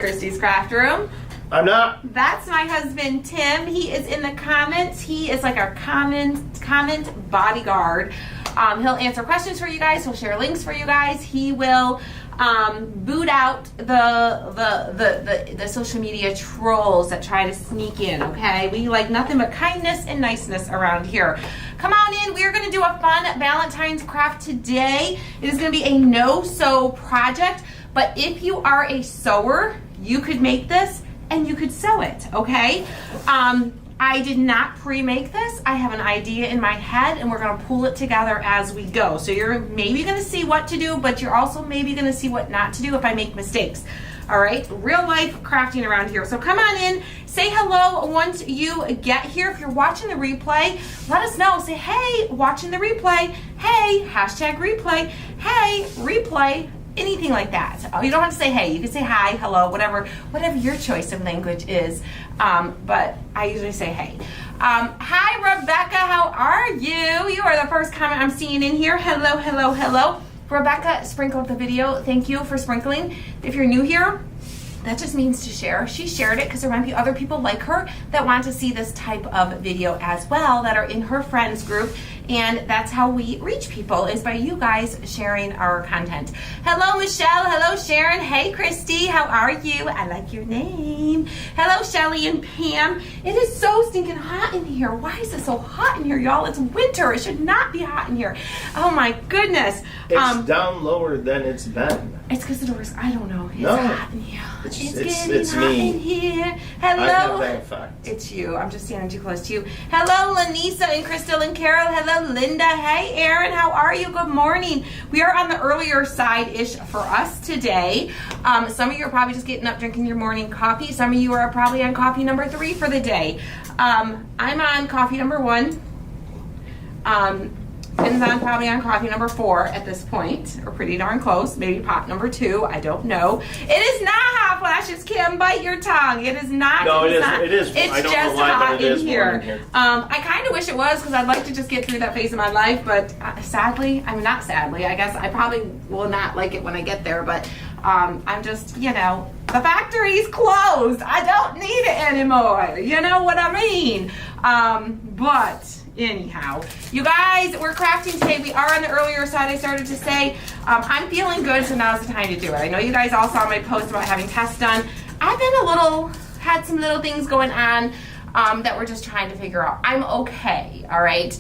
Christy's Craft Room. I'm not. That's my husband, Tim. He is in the comments. He is like our comment bodyguard. He'll answer questions for you guys. He'll share links for you guys. He will boot out the social media trolls that try to sneak in, okay? We like nothing but kindness and niceness around here. Come on in. We are going to do a fun Valentine's craft today. It is going to be a no-sew project, but if you are a sewer, you could make this and you could sew it, okay? I did not pre-make this. I have an idea in my head and we're gonna pull it together as we go. So you're maybe gonna see what to do, but you're also maybe gonna see what not to do if I make mistakes. All right, real life crafting around here. So come on in, say hello once you get here. If you're watching the replay, let us know. Say, hey, watching the replay. Hey, hashtag replay. Hey, replay. Anything like that. You don't have to say hey. You can say hi, hello, whatever your choice of language is. But I usually say hey. Hi, Rebecca. How are you? You are the first comment I'm seeing in here. Hello, hello, hello. Rebecca sprinkled the video. Thank you for sprinkling. If you're new here, that just means to share. She shared it because there might be other people like her that want to see this type of video as well that are in her friends group. And that's how we reach people, is by you guys sharing our content. Hello, Michelle. Hello, Sharon. Hey, Christy. How are you? I like your name. Hello, Shelly and Pam. It is so stinking hot in here. Why is it so hot in here, y'all? It's winter. It should not be hot in here. Oh, my goodness. It's down lower than it's been. It's because the doors, I don't know. It's no, hot in here. It's getting hot me. in here. Hello. I have that effect. It's you. I'm just standing too close to you. Hello, Lanisa and Crystal and Carol. Hello, Linda. Hey, Erin. How are you? Good morning. We are on the earlier side-ish for us today. Some of you are probably just getting up drinking your morning coffee. Some of you are probably on coffee number 3 for the day. I'm on coffee number 1. Finn's on probably on coffee number 4 at this point, or pretty darn close. Maybe pot number 2. I don't know. It is not hot flashes. Kim, bite your tongue. It is not. No, it is. Not. It is. It's I don't just know why, hot but it is in here. warm in here. I kind of wish it was because I'd like to just get through that phase of my life, but sadly, I mean not sadly. I guess I probably will not like it when I get there. But I'm just, you know, the factory's closed. I don't need it anymore. You know what I mean? But anyhow, you guys, we're crafting today. We are on the earlier side. I started to say I'm feeling good, so now's the time to do it. I know you guys all saw my post about having tests done. I've been had some little things going on that we're just trying to figure out. I'm okay, all right?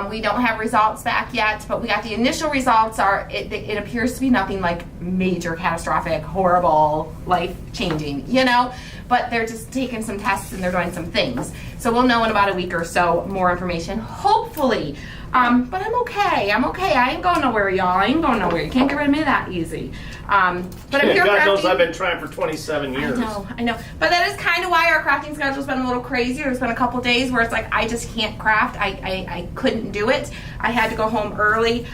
We don't have results back yet, but we got the initial results. It appears to be nothing like major, catastrophic, horrible, life-changing, you know? But they're just taking some tests and they're doing some things. So we'll know in about a week or so more information, hopefully. But I'm okay. I'm okay. I ain't going nowhere, y'all. I ain't going nowhere. You can't get rid of me that easy. But I'm here God knows crafting. I've been trying for 27 years. I know. But that is kind of why our crafting schedule's been a little crazy. There's been a couple days where it's like I just can't craft. I couldn't do it. I had to go home early.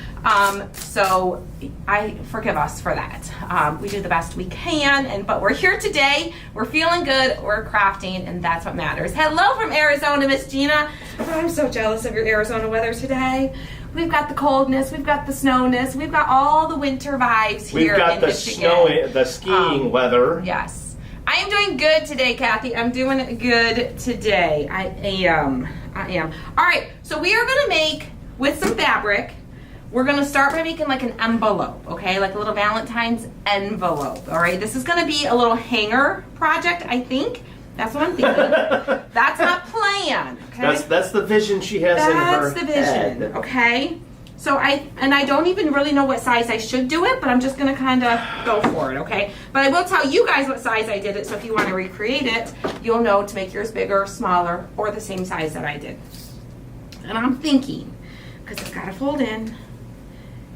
So I forgive us for that. We do the best we can, but we're here today. We're feeling good. We're crafting, and that's what matters. Hello from Arizona, Miss Gina. Oh, I'm so jealous of your Arizona weather today. We've got the coldness, we've got the snowness, we've got all the winter vibes here. We've got in the Michigan. the skiing weather. Yes. I am doing good today, Kathy. I'm doing good today. I am. All right, so we are gonna make, with some fabric, we're gonna start by making like an envelope, okay? Like a little Valentine's envelope, all right? This is gonna be a little hanger project, I think. That's what I'm thinking. That's my plan, okay? That's the vision she has in her head. That's the vision, okay? So I don't even really know what size I should do it, but I'm just gonna kind of go for it, okay? But I will tell you guys what size I did it, so if you want to recreate it, you'll know to make yours bigger, smaller, or the same size that I did. And I'm thinking, because it's gotta fold in,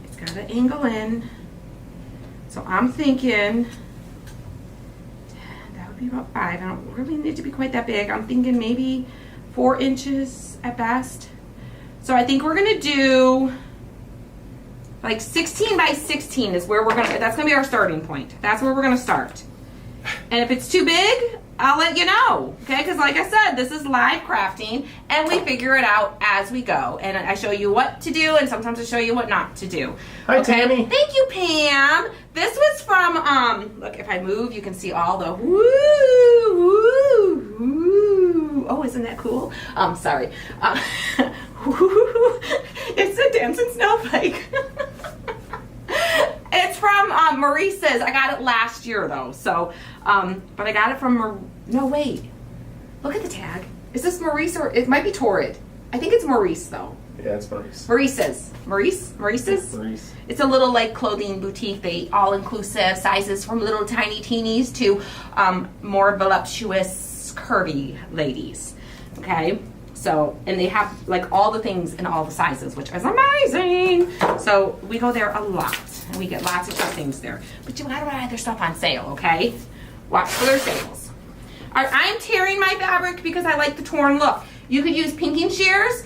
it's gotta angle in, so I'm thinking be about 5. I don't really need to be quite that big. I'm thinking maybe 4 inches at best. So I think we're gonna do like 16 by 16 is where that's gonna be our starting point. That's where we're gonna start. And if it's too big, I'll let you know, okay? Because like I said, this is live crafting, and we figure it out as we go. And I show you what to do, and sometimes I show you what not to do. Hi, okay? Tammy. Thank you, Pam. This was from, look, if I move, you can see all the woo, woo, woo. Oh, isn't that cool? Sorry. It's a dancing snowflake. It's from Maurice's. I got it last year though, so but I got it from no wait. Look at the tag. Is this Maurice or it might be Torrid? I think it's Maurice though. Yeah, it's Maurice. Maurice's. Maurice's? Maurice. It's a little like clothing boutique. They all inclusive sizes from little tiny teenies to more voluptuous curvy ladies. Okay? So, and they have like all the things in all the sizes, which is amazing. So we go there a lot, and we get lots of good things there. But you gotta buy their stuff on sale, okay? Watch for their sales. All right, I'm tearing my fabric because I like the torn look. You could use pinking shears.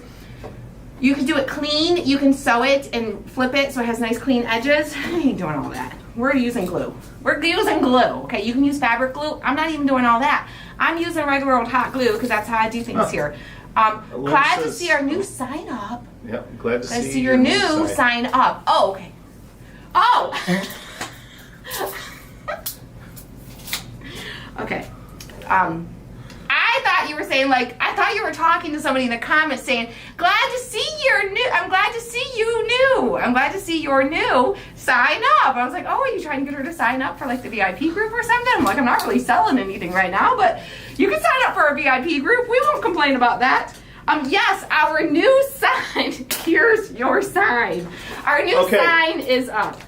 You can do it clean. You can sew it and flip it so it has nice clean edges. I ain't doing all that. We're using glue. We're using glue, okay? You can use fabric glue. I'm not even doing all that. I'm using regular old hot glue because that's how I do things here. Glad to see our new sign up. Yep, glad to see your new sign up. Oh, okay. Oh! Okay. I thought you were saying, like, I thought you were talking to somebody in the comments saying, glad to see your new, I'm glad to see you new. I'm glad to see your new sign up. I was like, oh, are you trying to get her to sign up for like the VIP group or something? I'm like, I'm not really selling anything right now, but you can sign up for a VIP group. We won't complain about that. Yes, our new sign. Here's your sign. Our new sign is up.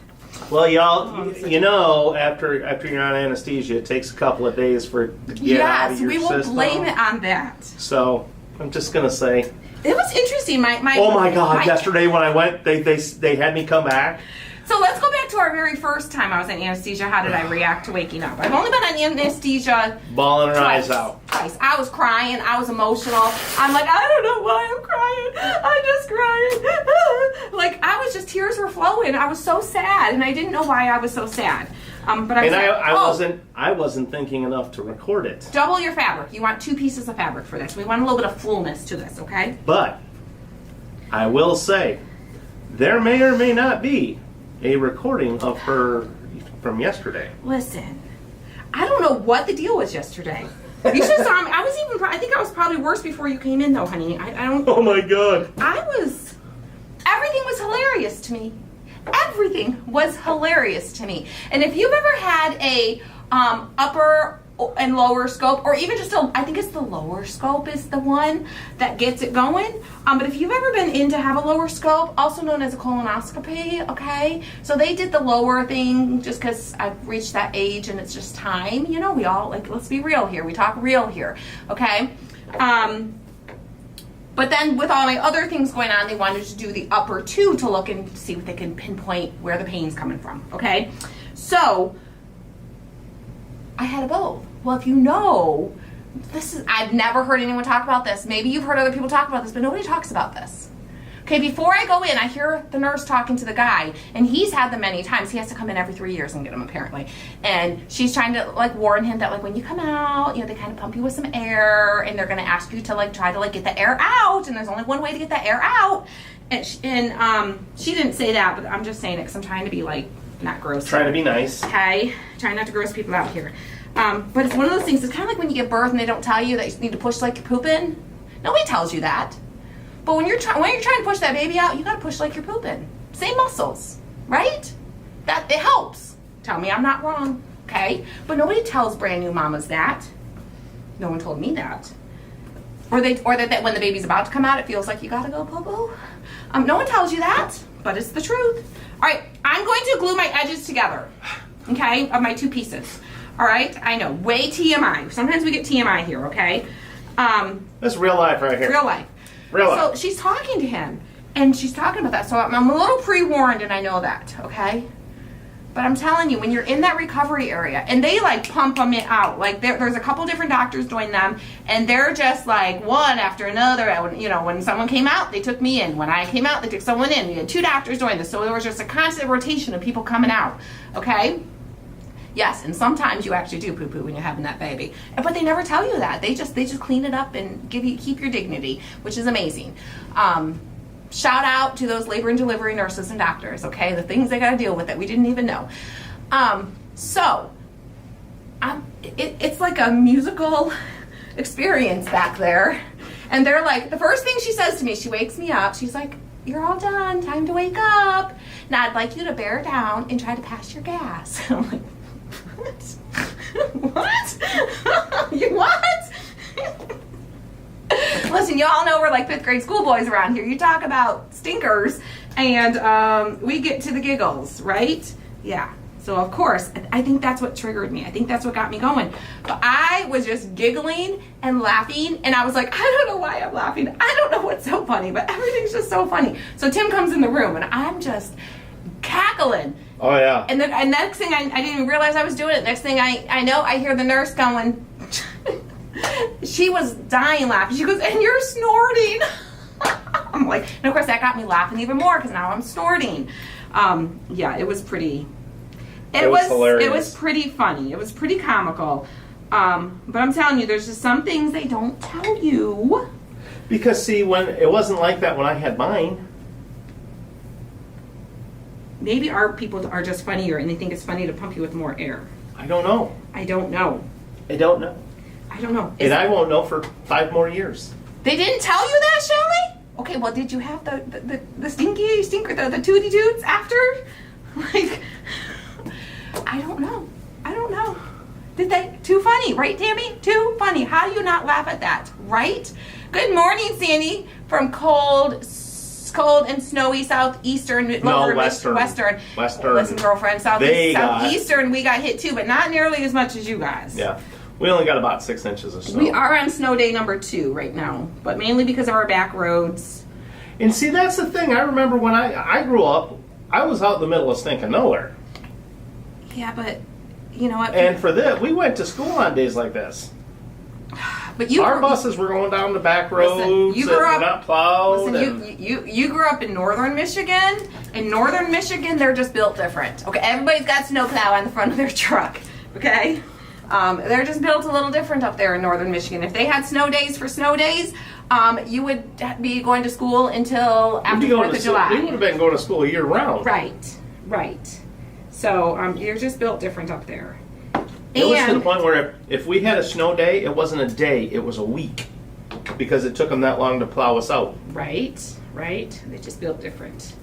Well, y'all, you know, after you're on anesthesia, it takes a couple of days for it to get out of your Yes, we will blame it on that. So I'm just gonna say, it was interesting. Oh my God! Yesterday when I went, they had me come back. So let's go back to our very first time I was in anesthesia. How did I react to waking up? I've only been on anesthesia bawling her eyes out. Twice. I was crying. I was emotional. I'm like, I don't know why I'm crying. I'm just crying. Like I was just, tears were flowing. I was so sad, and I didn't know why I was so sad. But I wasn't thinking enough to record it. Double your fabric. You want 2 pieces of fabric for this. We want a little bit of fullness to this, okay? But I will say, there may or may not be a recording of her from yesterday. Listen, I don't know what the deal was yesterday. You should have saw me. I think I was probably worse before you came in though, honey. I don't. Oh my God. Everything was hilarious to me. Everything was hilarious to me. And if you've ever had a upper and lower scope, or even just I think it's the lower scope is the one that gets it going. But if you've ever been in to have a lower scope, also known as a colonoscopy, okay? So they did the lower thing just because I've reached that age and it's just time. You know, we all, like, let's be real here. We talk real here, okay? But then with all my other things going on, they wanted to do the upper 2 to look and see if they can pinpoint where the pain's coming from, okay? So I had a both. Well, if you know, I've never heard anyone talk about this. Maybe you've heard other people talk about this, but nobody talks about this. Okay, before I go in, I hear the nurse talking to the guy, and he's had them many times. He has to come in every 3 years and get them, apparently. And she's trying to, like, warn him that, like, when you come out, you know, they kind of pump you with some air, and they're going to ask you to, like, try to, like, get the air out, and there's only one way to get the air out. And she didn't say that, but I'm just saying it because I'm trying to be, like, not gross. Trying to be nice. Okay, trying not to gross people out here. But it's one of those things, it's kind of like when you give birth and they don't tell you that you need to push like you're pooping. Nobody tells you that. But when you're trying to push that baby out, you gotta push like you're pooping. Same muscles, right? That it helps. Tell me I'm not wrong, okay? But nobody tells brand new mamas that. No one told me that. Or that when the baby's about to come out, it feels like you gotta go poo-poo. No one tells you that, but it's the truth. All right, I'm going to glue my edges together, okay, of my 2 pieces. All right, I know, way TMI. Sometimes we get TMI here, okay? That's real life right here. Real life. Real life. So she's talking to him, and she's talking about that. So I'm a little pre-warned, and I know that, okay? But I'm telling you, when you're in that recovery area, and they like pump them out, like there's a couple different doctors doing them, and they're just like one after another. You know, when someone came out, they took me in. When I came out, they took someone in. We had 2 doctors doing this, so there was just a constant rotation of people coming out, okay? Yes, and sometimes you actually do poo-poo when you're having that baby. But they never tell you that. They just clean it up and keep your dignity, which is amazing. Shout out to those labor and delivery nurses and doctors, okay? The things they got to deal with that we didn't even know. It's like a musical experience back there. And they're like, the first thing she says to me, she wakes me up, she's like, you're all done, time to wake up. Now I'd like you to bear down and try to pass your gas. I'm like, what? You what? Listen, y'all know we're like 5th grade schoolboys around here. You talk about stinkers and we get to the giggles, right? Yeah. So of course, I think that's what triggered me. I think that's what got me going. But I was just giggling and laughing, and I was like, I don't know why I'm laughing. I don't know what's so funny, but everything's just so funny. So Tim comes in the room, and I'm just cackling. Oh yeah. And then next thing I didn't even realize I was doing it. Next thing I know, I hear the nurse going. She was dying laughing. She goes, and you're snorting. I'm like, and of course that got me laughing even more because now I'm snorting. Yeah, it was pretty. It was hilarious. It was pretty funny. It was pretty comical. But I'm telling you, there's just some things they don't tell you. Because see, when it wasn't like that when I had mine. Maybe our people are just funnier and they think it's funny to pump you with more air. I don't know. I don't know. I don't know. I don't know. And I won't know for 5 more years. They didn't tell you that, Shelley? Okay, well, did you have the stinker, the tootie toots after? Like, I don't know. I don't know. Did they? Too funny, right, Tammy? Too funny. How do you not laugh at that, right? Good morning, Sandy, from cold and snowy southeastern. Western. Listen, girlfriend, southeastern. We got hit too, but not nearly as much as you guys. Yeah. We only got about 6 inches of snow. We are on snow day number 2 right now, but mainly because of our back roads. And see, that's the thing. I remember when I grew up, I was out in the middle of stinking nowhere. Yeah, but you know what? And for this, we went to school on days like this. But our buses were going down the back roads. You grew up not plowed. Listen, you grew up in northern Michigan. In northern Michigan, they're just built different. Okay, everybody's got snowplow on the front of their truck. Okay. They're just built a little different up there in northern Michigan. If they had snow days for snow days, you would be going to school until after 4th of July. We would have been going to school year round. Right. So you're just built different up there. It was to the point where if we had a snow day, it wasn't a day, it was a week. Because it took them that long to plow us out. Right. They just built different.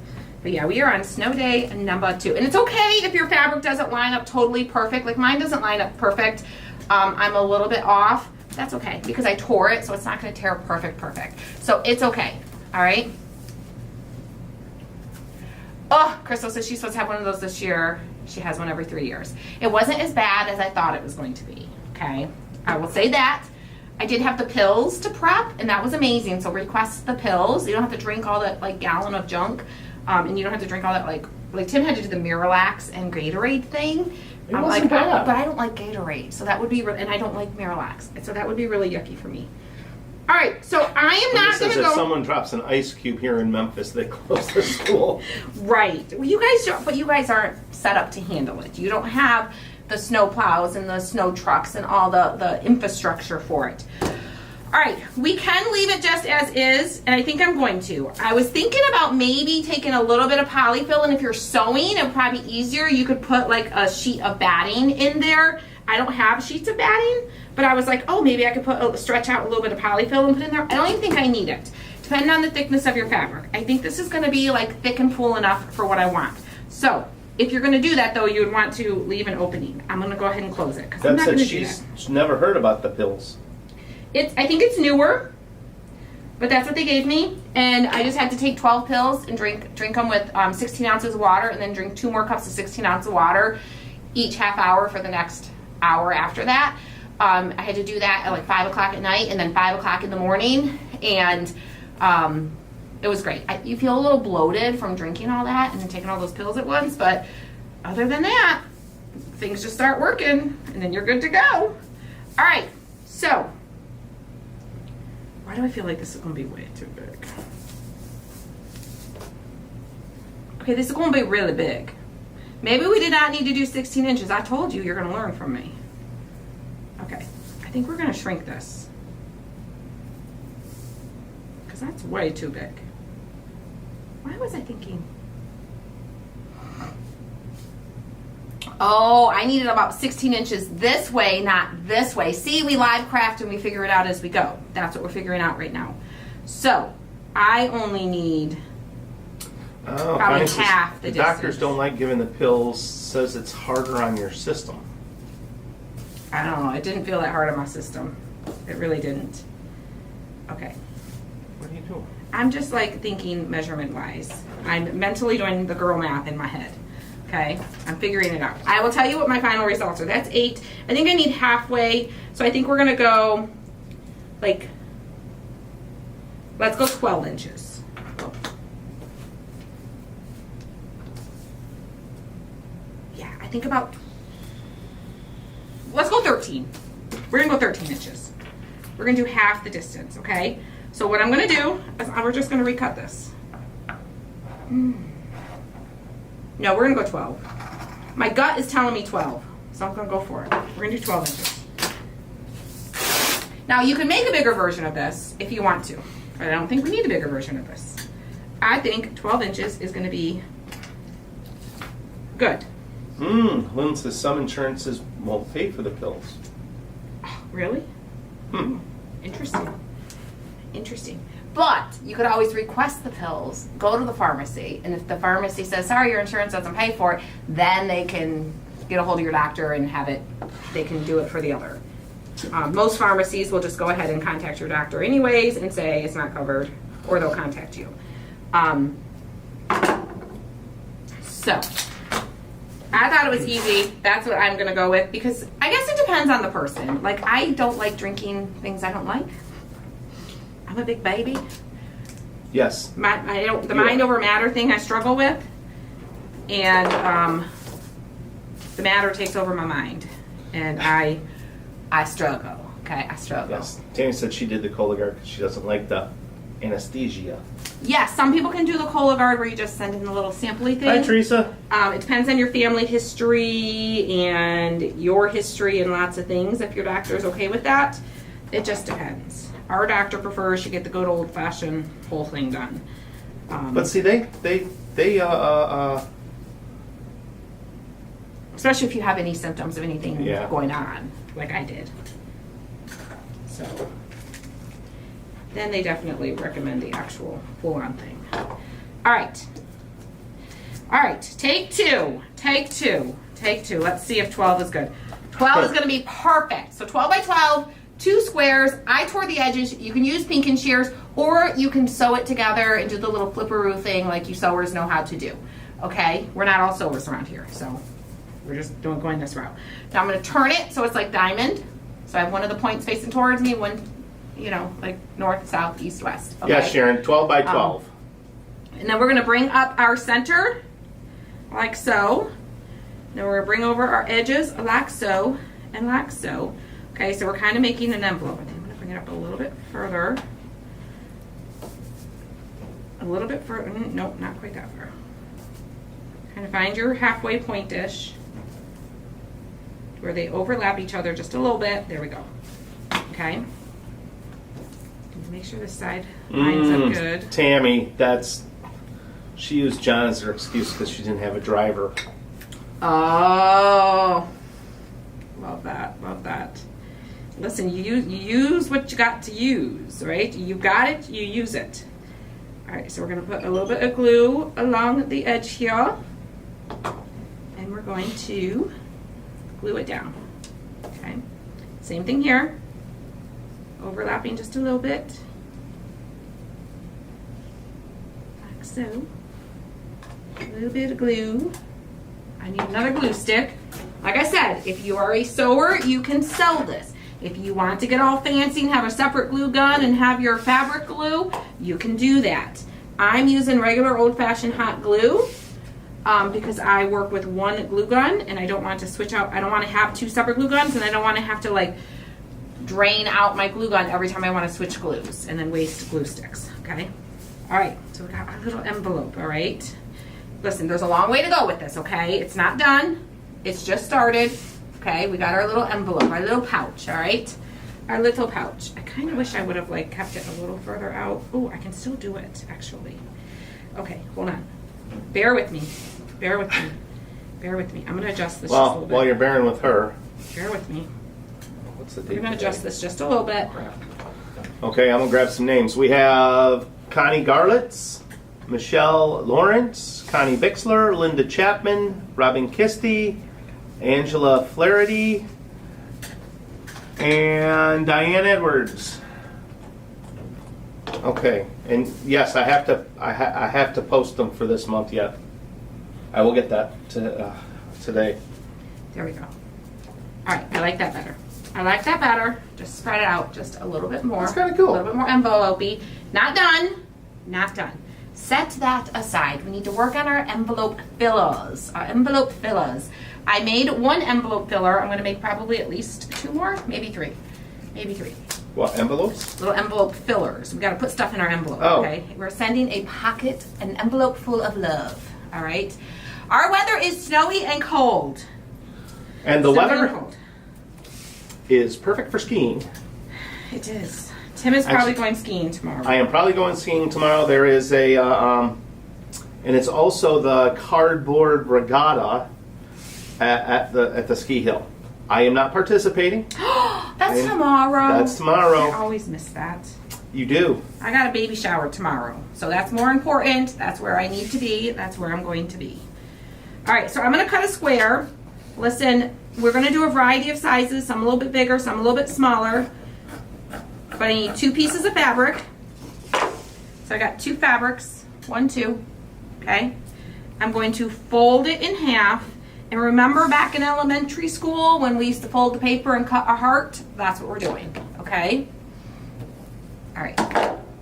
But yeah, we are on snow day number 2. And it's okay if your fabric doesn't line up totally perfect. Like mine doesn't line up perfect. I'm a little bit off. That's okay because I tore it, so it's not going to tear perfect. So it's okay. All right. Oh, Crystal says she's supposed to have one of those this year. She has one every 3 years. It wasn't as bad as I thought it was going to be. Okay. I will say that. I did have the pills to prep, and that was amazing. So request the pills. You don't have to drink all that like gallon of junk. And you don't have to drink all that like Tim had to do the Miralax and Gatorade thing. It wasn't bad. But I don't like Gatorade, so that would be and I don't like Miralax, so that would be really yucky for me. All right, so I am not going to go. If someone drops an ice cube here in Memphis, they close their school. Right. Well, you guys aren't set up to handle it. You don't have the snow plows and the snow trucks and all the infrastructure for it. All right, we can leave it just as is, and I think I'm going to. I was thinking about maybe taking a little bit of polyfill, and if you're sewing, it would probably be easier. You could put like a sheet of batting in there. I don't have sheets of batting, but I was like, oh, maybe I could stretch out a little bit of polyfill and put in there. I don't even think I need it, depending on the thickness of your fabric. I think this is going to be like thick and full enough for what I want. So if you're going to do that, though, you would want to leave an opening. I'm going to go ahead and close it because I'm not going to do that. She's never heard about the pills. I think it's newer, but that's what they gave me. And I just had to take 12 pills and drink them with 16 ounces of water, and then drink 2 more cups of 16 ounces of water each half hour for the next hour after that. I had to do that at like 5 o'clock at night and then 5 o'clock in the morning. And it was great. You feel a little bloated from drinking all that and then taking all those pills at once. But other than that, things just start working and then you're good to go. All right, so why do I feel like this is going to be way too big? Okay, this is going to be really big. Maybe we did not need to do 16 inches. I told you you're going to learn from me. Okay, I think we're going to shrink this. Because that's way too big. Why was I thinking? Oh, I needed about 16 inches this way, not this way. See, we live craft and we figure it out as we go. That's what we're figuring out right now. So, I only need probably half the distance. Doctors don't like giving the pills, says it's harder on your system. I don't know. It didn't feel that hard on my system. It really didn't. Okay. What are you doing? I'm just like thinking measurement wise. I'm mentally doing the girl math in my head. Okay, I'm figuring it out. I will tell you what my final results are. That's 8. I think I need halfway, so I think we're gonna go like, let's go 12 inches. Yeah, I think about, let's go 13. We're gonna go 13 inches. We're gonna do half the distance, okay? So what I'm gonna do is we're just gonna recut this. No, we're gonna go 12. My gut is telling me 12, so I'm gonna go for it. We're gonna do 12 inches. Now you can make a bigger version of this if you want to, but I don't think we need a bigger version of this. I think 12 inches is gonna be good. Lynn says some insurances won't pay for the pills. Really? Interesting. Interesting. But you could always request the pills, go to the pharmacy, and if the pharmacy says, sorry, your insurance doesn't pay for it, then they can get a hold of your doctor and have it, they can do it for the other. Most pharmacies will just go ahead and contact your doctor anyways and say it's not covered, or they'll contact you. So, I thought it was easy. That's what I'm gonna go with, because I guess it depends on the person. Like, I don't like drinking things I don't like. I'm a big baby. Yes. The mind over matter thing I struggle with, and the matter takes over my mind, and I struggle. Okay, I struggle. Yes. Tammy said she did the Cologuard because she doesn't like the anesthesia. Yes, some people can do the Cologuard where you just send in the little sampley thing. Hi, Teresa. It depends on your family history and your history and lots of things. If your doctor is okay with that, it just depends. Our doctor prefers you get the good old-fashioned whole thing done. But see, they especially if you have any symptoms of anything Yeah. going on, like I did. So then they definitely recommend the actual full-on thing. All right. All right, take two. Let's see if 12 is good. 12 is going to be perfect. So 12 by 12. 2 squares. I tore the edges. You can use pinking shears, or you can sew it together and do the little flipperoo thing like you sewers know how to do. Okay? We're not all sewers around here, so we're just going this route. Now I'm going to turn it so it's like diamond. So I have one of the points facing towards me, one, like north, south, east, west. Okay? Yeah, Sharon, 12 by 12. And then we're going to bring up our center like so. Then we're going to bring over our edges like so and like so. Okay, so we're kind of making an envelope. I think I'm going to bring it up a little bit further. A little bit further. Nope, not quite that far. Kind of find your halfway point dish where they overlap each other just a little bit. There we go. Okay. Make sure this side lines up good. Tammy, she used John as her excuse because she didn't have a driver. Oh, love that. Listen, you use what you got to use, right? You got it, you use it. All right, so we're gonna put a little bit of glue along the edge here, and we're going to glue it down. Okay, same thing here. Overlapping just a little bit, like so. A little bit of glue. I need another glue stick. Like I said, if you are a sewer, you can sell this. If you want to get all fancy and have a separate glue gun and have your fabric glue, you can do that. I'm using regular old-fashioned hot glue because I work with one glue gun and I don't want to switch out. I don't want to have 2 separate glue guns, and I don't want to have to like drain out my glue gun every time I want to switch glues and then waste glue sticks. Okay. All right. So we got our little envelope. All right. listen, there's a long way to go with this, okay? It's not done. It's just started. Okay, we got our little envelope, our little pouch, all right? Our little pouch. I kind of wish I would have like kept it a little further out. Oh, I can still do it, actually. Okay, hold on. Bear with me. Bear with me. Bear with me. I'm going to adjust this just a little bit. While you're bearing with her. Bear with me. What's the We're date going to today? adjust this just a little bit. Okay, I'm going to grab some names. We have Connie Garlitz, Michelle Lawrence, Connie Bixler, Linda Chapman, Robin Kisty, Angela Flaherty, and Diane Edwards. Okay, and yes, I have to post them for this month yet. I will get that today. There we go. All right, I like that better. I like that better. Just spread it out just a little bit more. That's kind of cool. A little bit more envelope-y. Not done. Not done. Set that aside. We need to work on our envelope fillers. Our envelope fillers. I made one envelope filler. I'm going to make probably at least 2 more, maybe 3. Maybe 3. What, envelopes? Little envelope fillers. We got to put stuff in our envelope, Oh. okay? We're sending a pocket, an envelope full of love, all right? Our weather is snowy and cold. And the Snowy and weather cold. is perfect for skiing. It is. Tim is probably going skiing tomorrow. I am probably going skiing tomorrow. There is a, and it's also the cardboard regatta at the ski hill. I am not participating. That's tomorrow. That's tomorrow. I always miss that. You do. I got a baby shower tomorrow, so that's more important. That's where I need to be. That's where I'm going to be. All right, so I'm going to cut a square. Listen, we're going to do a variety of sizes, some a little bit bigger, some a little bit smaller. But I need 2 pieces of fabric. So I got 2 fabrics, 1, 2, okay? I'm going to fold it in half. And remember back in elementary school when we used to fold the paper and cut a heart? That's what we're doing, okay? All right,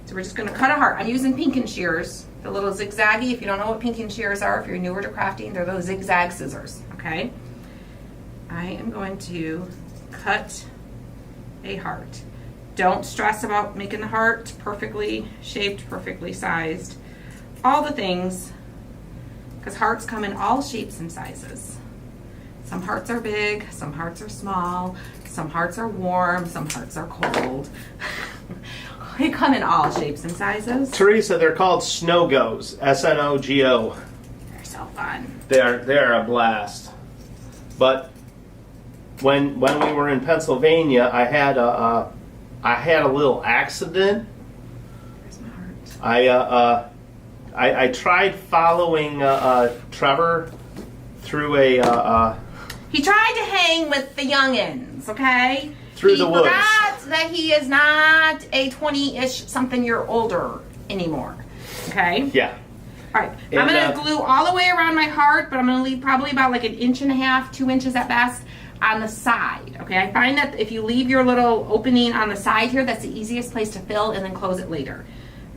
so we're just gonna cut a heart. I'm using pinking shears, the little zigzaggy. If you don't know what pinking shears are, if you're newer to crafting, they're those zigzag scissors, okay? I am going to cut a heart. Don't stress about making the heart perfectly shaped, perfectly sized. All the things, because hearts come in all shapes and sizes. Some hearts are big, some hearts are small, some hearts are warm, some hearts are cold. They come in all shapes and sizes. Teresa, they're called Snogos. S-N-O-G-O. They're so fun. They're a blast. But when we were in Pennsylvania, I had a little accident. There's my heart. I tried following Trevor through He tried to hang with the youngins, okay? Through the woods. He forgot that he is not a 20-ish something year older anymore, okay? Yeah. All right, And, I'm going to glue all the way around my heart, but I'm going to leave probably about like 1.5 inches, 2 inches at best on the side, okay? I find that if you leave your little opening on the side here, that's the easiest place to fill and then close it later.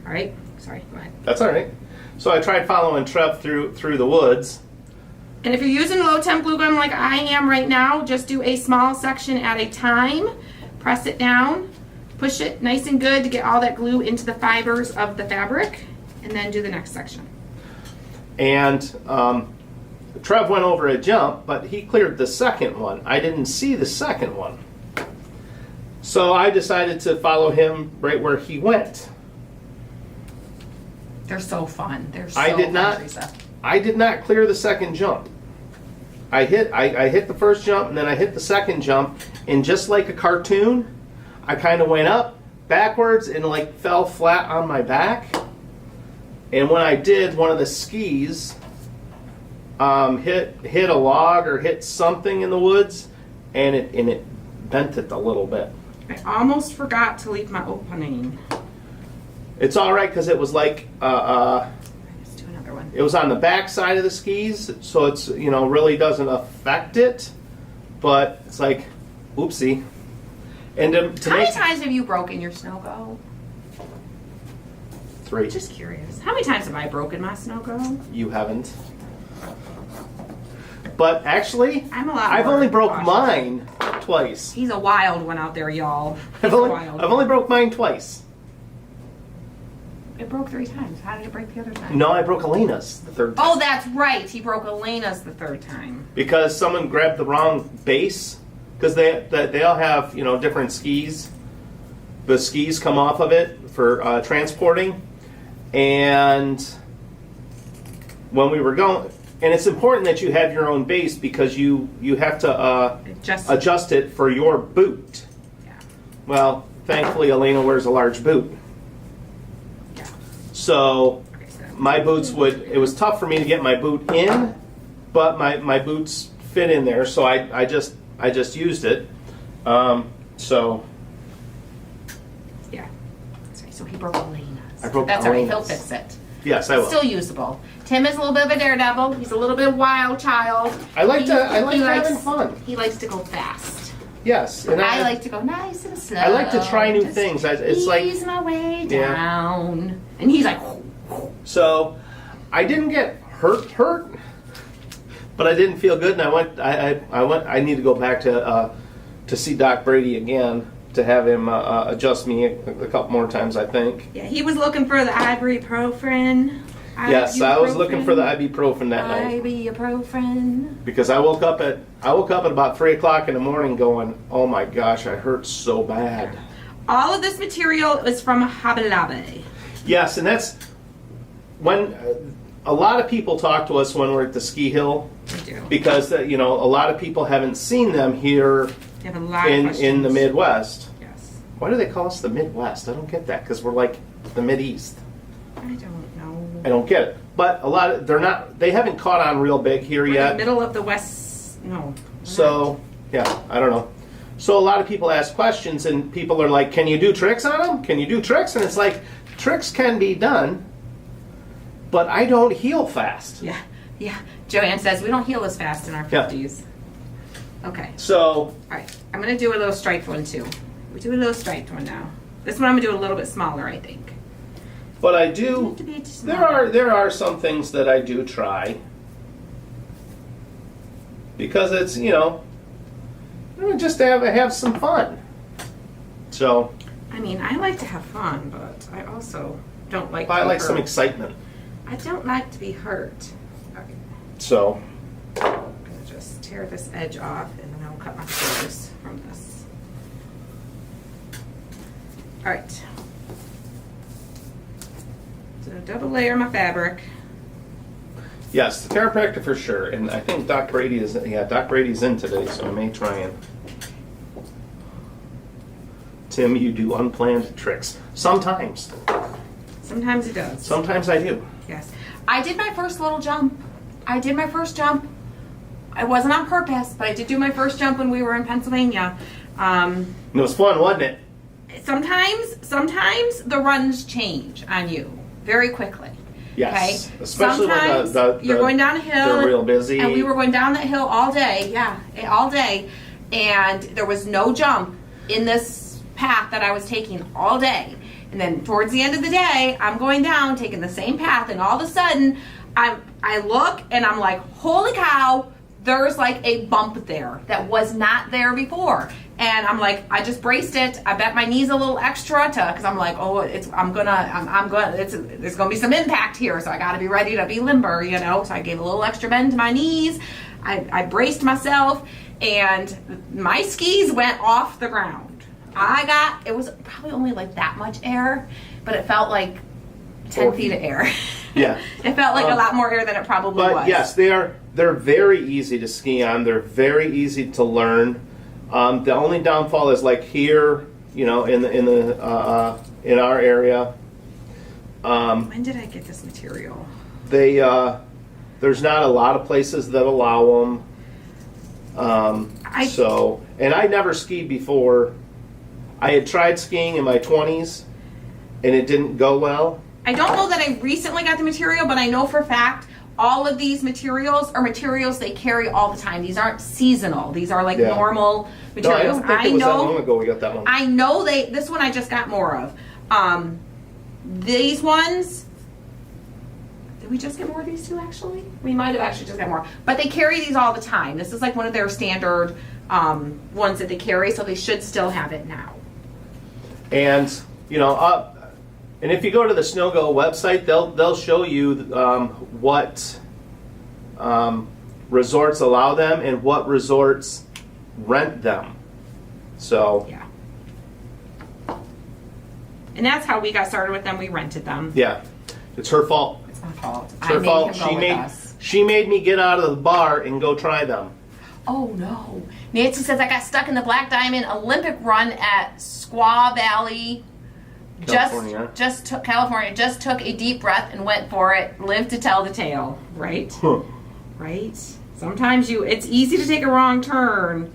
All right, sorry, go ahead. That's all right. So I tried following Trev through the woods. And if you're using low temp glue gun like I am right now, just do a small section at a time. Press it down, push it nice and good to get all that glue into the fibers of the fabric, and then do the next section. And Trev went over a jump, but he cleared the second one. I didn't see the second one. So I decided to follow him right where he went. They're so fun. They're so I did fun, not. Teresa. I did not clear the second jump. I hit the first jump, and then I hit the second jump, and just like a cartoon, I kind of went up, backwards, and like fell flat on my back. And when I did, one of the skis hit a log or hit something in the woods, and it bent it a little bit. I almost forgot to leave my opening. It's all right because it was like Let's do another one. it was on the back side of the skis, so it's really doesn't affect it, but it's like, oopsie. And to How many make times have you broken your snow go? 3, Just curious. How many times have I broken my snow go? you haven't. But actually, I'm a lot I've more only broke cautious. mine twice. He's a wild one out there, y'all. He's I've only wild. broke mine twice. it broke 3 times. How did it break the other time? No, I broke Elena's the third time. Oh, that's right. He broke Elena's the 3rd time. Because someone grabbed the wrong base. Because they all have, you know, different skis. The skis come off of it for transporting. And when we were going, and it's important that you have your own base because you have to adjust it for your boot. Yeah. Well, thankfully Elena wears a large boot. Yeah. So my boots it was tough for me to get my boot in, but my boots fit in there, so I just used it. So yeah. So he broke Elena's. I broke That's all right. He'll Elena's. fix it. Yes, I will. Still usable. Tim is a little bit of a daredevil. He's a little bit wild child. I like He having fun. He likes to go fast. Yes, and I like to go nice and slow. I like to try new Just things. It's like ease my way Yeah. down. And he's like, so. I didn't get hurt, but I didn't feel good, and I went. I need to go back to see Doc Brady again to have him adjust me a couple more times, I think. yeah, he was looking for the ibuprofen. Yes, I was looking for the ibuprofen that night Ibuprofen. because I woke up at about 3 o'clock in the morning, going, "Oh my gosh, I hurt so bad." All of this material is from Hobby Lobby. Yes, and that's when a lot of people talk to us when we're at the ski hill I do. because you know a lot of people haven't seen them here You have a lot of in questions. the Midwest. Yes. Why do they call us the Midwest? I don't get that because we're like the Mideast. I don't know. I don't get it. But a lot of they haven't caught on real big here We're in yet. the middle of the West. No. we're So yeah, I don't know. So a lot of people ask questions and people are like, "Can you do tricks on them? Can you do tricks?" And it's like, tricks can be done, but I don't heal fast. not. Yeah. Joanne says we don't heal as fast in our Yeah. 50s. Okay. So All right. I'm going to do a little striped one too. We do a little striped one now. This one I'm going to do a little bit smaller, I think. but I Need do. to be just smaller. There are some things that I do try because it's just to have some fun. So I mean, I like to have fun, but I also don't like I to like be some hurt. excitement. I don't like to be hurt. Okay. So I'm going to just tear this edge off and then I'll cut my scissors from this. All right. So double layer my fabric. yes, the chiropractor for sure, and I think Doc Brady's in today, so I may try and. Tim, you do unplanned tricks. Sometimes. Sometimes it does. Sometimes I do. Yes. I did my first little jump. It wasn't on purpose, but I did do my first jump when we were in Pennsylvania. It was fun, wasn't it? Sometimes the runs change on you very quickly. Yes. Okay? Especially when Sometimes you're going down a hill. they're real busy. And we were going down that hill all day. Yeah, all day. And there was no jump in this path that I was taking all day. And then towards the end of the day, I'm going down, taking the same path, and all of a sudden, I look and I'm like, holy cow, there's like a bump there that was not there before. And I'm like, I just braced it. I bent my knees a little extra because I'm like, oh, there's gonna be some impact here, so I got to be ready to be limber, So I gave a little extra bend to my knees. I braced myself, and my skis went off the ground. It was probably only like that much air, but it felt like 10 feet of air. Yeah. It felt like a lot more air than it probably was. But yes, they're very easy to ski on. They're very easy to learn. The only downfall is like here, in our area. When did I get this material? There's not a lot of places that allow them. And I never skied before. I had tried skiing in my 20s, and it didn't go well. I don't know that I recently got the material, but I know for a fact all of these materials are materials they carry all the time. These aren't seasonal. These are like normal materials. No, I don't think it was that long ago we got that one. I know this one I just got more of. These ones, did we just get more of these two actually? We might have actually just got more. But they carry these all the time. This is like one of their standard ones that they carry, so they should still have it now. And, And if you go to the SnowGo website, they'll show you what resorts allow them and what resorts rent them. So Yeah. And that's how we got started with them. We rented them. yeah, it's her fault. It's my fault. It's her fault. She made me get out of the bar and go try them. Oh no. Nancy says I got stuck in the Black Diamond Olympic run at Squaw Valley. California. California. Just took a deep breath and went for it. Lived to tell the tale. Right? Huh. Right? Sometimes it's easy to take a wrong turn.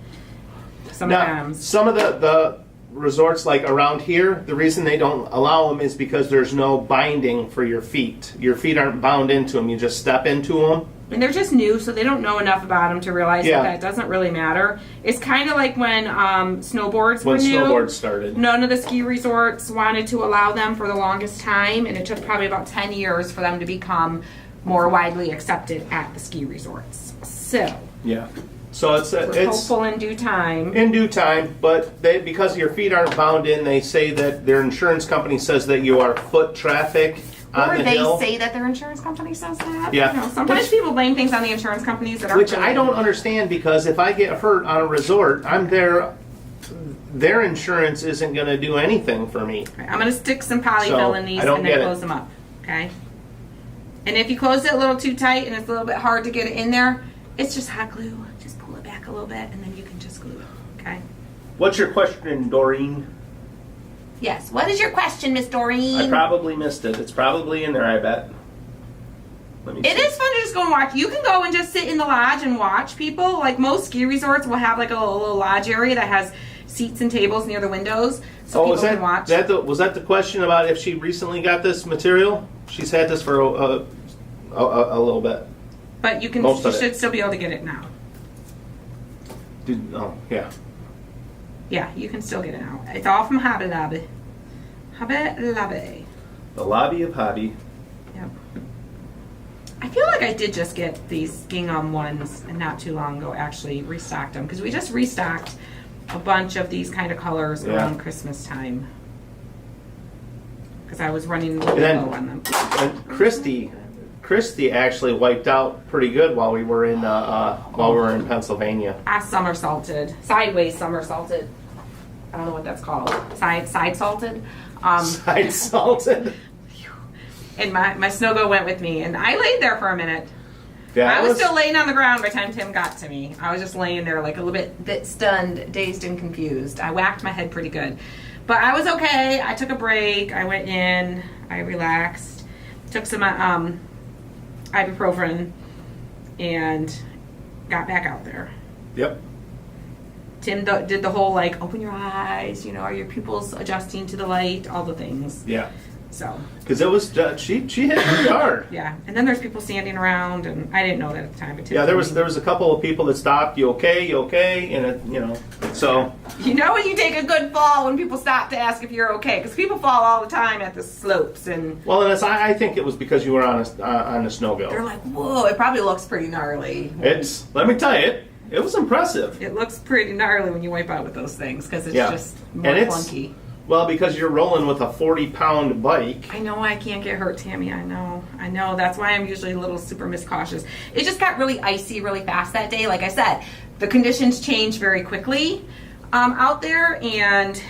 Now, Sometimes. some of the resorts like around here, the reason they don't allow them is because there's no binding for your feet. Your feet aren't bound into them. You just step into them. And they're just new, so they don't know enough about them to realize Yeah. that doesn't really matter. It's kind of like when snowboards were When new. snowboards started. None of the ski resorts wanted to allow them for the longest time, and it took probably about 10 years for them to become more widely accepted at the ski resorts. So, Yeah. So it's hopeful in due time. in due time, but because your feet aren't bound in, they say that their insurance company says that you are foot traffic on Or the they hill. say that their insurance company says that. Yeah. You know, sometimes people blame things on the insurance companies that aren't Which I really- don't understand, because if I get hurt on a resort, I'm there. Their insurance isn't going to do anything for me. Right, I'm going to stick some polyfill So, in these I don't and then get it. close them up. Okay. And if you close it a little too tight and it's a little bit hard to get it in there, it's just hot glue. Just pull it back a little bit and then you can just glue it. Okay. What's your question, Doreen? Yes. What is your question, Miss Doreen? I probably missed it. It's probably in there, I bet. Let me It see. is fun to just go and watch. You can go and just sit in the lodge and watch people. Like most ski resorts will have like a little lodge area that has seats and tables near the windows, so people was that, can watch. was that the question about if she recently got this material? She's had this for a little bit. But you most of it. should still be able to get it now. Oh, yeah. Yeah, you can still get it now. It's all from Hobby Lobby. Hobby Lobby. The lobby of Hobby. Yep. I feel like I did just get these gingham ones and not too long ago. Actually, restocked them because we just restocked a bunch of these kind of colors Yeah. around Christmas time. Because I was running a little And then- low on them. And Christy actually wiped out pretty good while we were in Pennsylvania. I somersaulted, sideways somersaulted. I don't know what that's called. Side salted. Side salted. And my snow-go went with me, and I laid there for a minute. Yeah, I was still laying on the ground by the time Tim got to me. I was just laying there like a little bit stunned, dazed, and confused. I whacked my head pretty good. But I was okay. I took a break. I went in. I relaxed. Took some ibuprofen and got back out there. Yep. Tim did the whole like, open your eyes, are your pupils adjusting to the light, all the things. Yeah. So. Because it was she hit pretty hard. Yeah, and then there's people standing around, and I didn't know that at the time. But Tim Yeah, told me. there was a couple of people that stopped. You okay? You okay? And it, so. You know when you take a good fall when people stop to ask if you're okay, because people fall all the time at the slopes, and Well, and I think it was because you were on a snow they're go. like, "Whoa!" It probably looks pretty gnarly. Let me tell you, it was impressive. It looks pretty gnarly when you wipe out with those things because it's Yeah. just more And it's- clunky. Well, because you're rolling with a 40-pound bike. I know I can't get hurt, Tammy. I know. That's why I'm usually a little super miscautious. It just got really icy really fast that day. Like I said, the conditions changed very quickly out there, and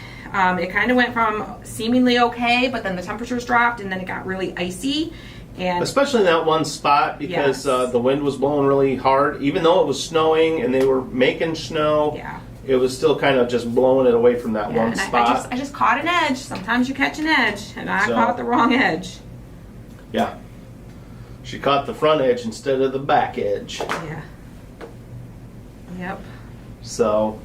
it kind of went from seemingly okay, but then the temperatures dropped, and then it got really icy. And Especially in that one spot because Yes. the wind was blowing really hard. Even though it was snowing and they were making snow, yeah. it was still kind of just blowing it away from that Yeah, one and spot. I just caught an edge. Sometimes you catch an edge, and I So- caught the wrong edge. Yeah. She caught the front edge instead of the back edge. Yeah. Yep. So, All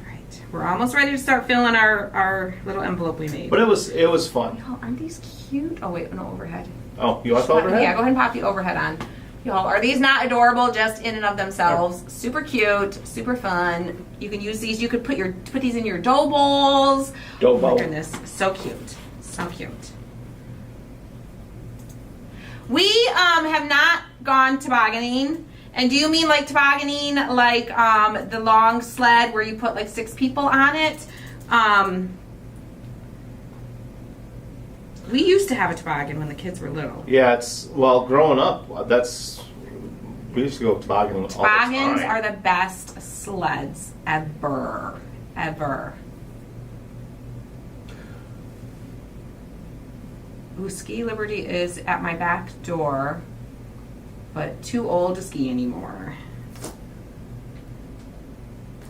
right. We're almost ready to start filling our little envelope we made. but it was fun. Y'all, aren't these cute? Oh wait, no overhead. Oh, you want the overhead? Yeah, go ahead and pop the overhead on. Y'all, are these not adorable just in and of themselves? Super cute, super fun. You can use these. You could put these in your dough bowls. Dough Oh bowl. my goodness, so cute, so cute. We have not gone tobogganing. And do you mean like tobogganing, like the long sled where you put like 6 people on it? We used to have a toboggan when the kids were little. Yeah, well, growing up, we used to go tobogganing all the time. Toboggans are the best sleds ever. Ever. Ooh, Ski Liberty is at my back door, but too old to ski anymore.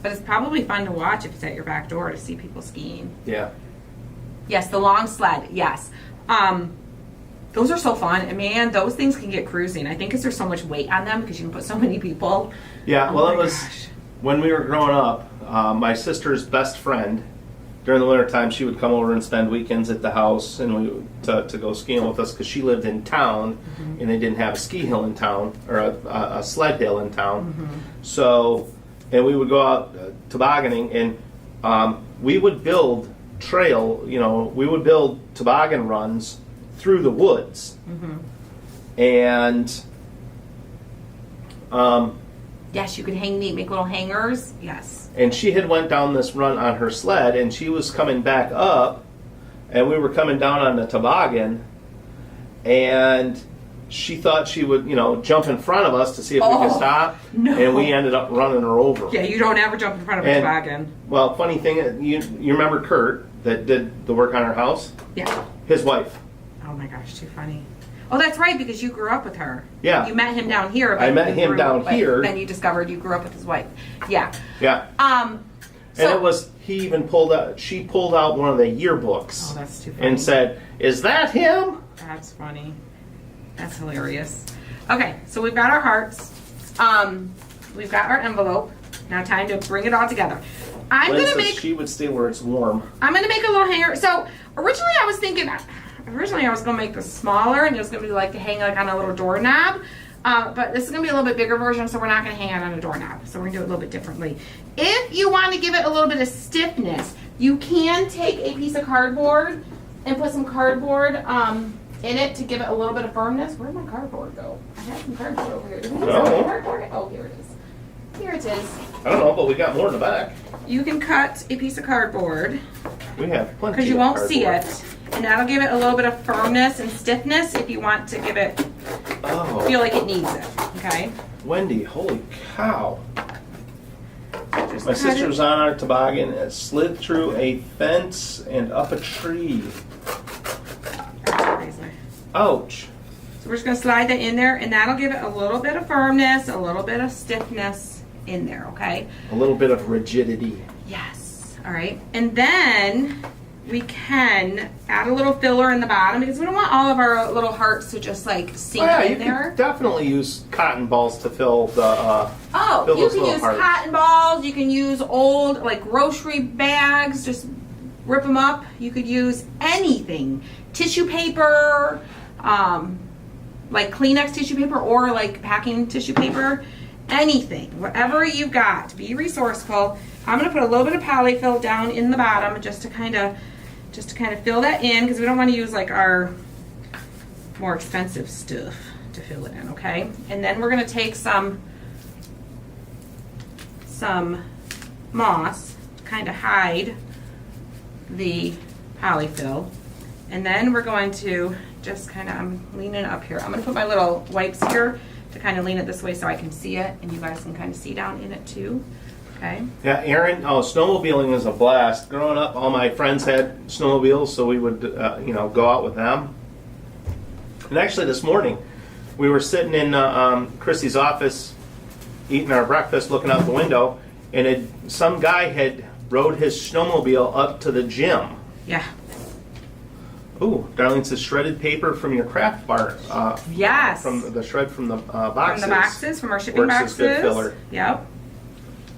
But it's probably fun to watch if it's at your back door to see people skiing. Yeah. Yes, the long sled. Yes. Those are so fun. And man, those things can get cruising. I think because there's so much weight on them because you can put so many people. Yeah, well, Oh it my was gosh. when we were growing up, my sister's best friend, during the wintertime, she would come over and spend weekends at the house and to go skiing with us because she lived in town and they didn't have a ski hill in town or a sled hill in town. So, and we would go out tobogganing and we would build we would build toboggan runs through the woods. And Yes, you could make little hangers. Yes. and she had went down this run on her sled and she was coming back up and we were coming down on the toboggan and she thought she would jump in front of us to see if we could stop, no. and we ended up running her over. Yeah, you don't ever jump in front of a And- toboggan. Well, funny thing, you remember Kurt that did the work on our house? Yeah. His wife. Oh my gosh, too funny. Oh, that's right, because you grew up with her. Yeah. You met him down here. I met him down here. Then you discovered you grew up with his wife. Yeah. Yeah. So, And it was, she pulled out one of the yearbooks Oh, that's too funny. and said, "Is that him?" That's funny. That's hilarious. Okay, so we've got our hearts. We've got our envelope. Now time to bring it all together. I'm Lynn gonna says make she would stay where it's warm. a little hanger. So originally I was gonna make this smaller and it was gonna be like to hang like on a little doorknob. But this is gonna be a little bit bigger version, so we're not gonna hang it on a doorknob. So we're gonna do it a little bit differently. If you want to give it a little bit of stiffness, you can take a piece of cardboard and put some cardboard in it to give it a little bit of firmness. Where'd my cardboard go? I have some cardboard over here. Did we have No. some cardboard? Oh, here it is. Here it is. I don't know, but we got more in the back. You can cut a piece of cardboard We have plenty. because you of won't see cardboard. it. And that'll give it a little bit of firmness and stiffness if you want to give it, Oh, feel like it needs it, okay? Wendy, holy cow. Just My cut sister it. was on our toboggan and slid through a fence and up a tree. That's crazy. Ouch. So we're just gonna slide that in there and that'll give it a little bit of firmness, a little bit of stiffness in there, okay? A little bit of rigidity. Yes, all right. And then we can add a little filler in the bottom because we don't want all of our little hearts to just like sink Yeah, in you there. can definitely use cotton balls to fill the. Oh, fill you those can little use hearts. cotton balls. You can use old like grocery bags. Just rip them up. You could use anything, tissue paper, like Kleenex tissue paper or like packing tissue paper. Anything, whatever you've got. Be resourceful. I'm gonna put a little bit of polyfill down in the bottom just to kind of fill that in because we don't want to use like our more expensive stuff to fill it in. Okay, and then we're gonna take some moss to kind of hide the polyfill. And then we're going to just kind of, I'm leaning up here. I'm going to put my little wipes here to kind of lean it this way so I can see it and you guys can kind of see down in it too. Okay. Yeah, Aaron, snowmobiling is a blast. Growing up, all my friends had snowmobiles, so we would, go out with them. And actually this morning, we were sitting in Chrissy's office eating our breakfast, looking out the window, and some guy had rode his snowmobile up to the gym. Yeah. Ooh, Darlene says shredded paper from your craft bar. Yes. From the shred from the boxes. From the boxes, from our shipping Works as boxes. good filler. Yep.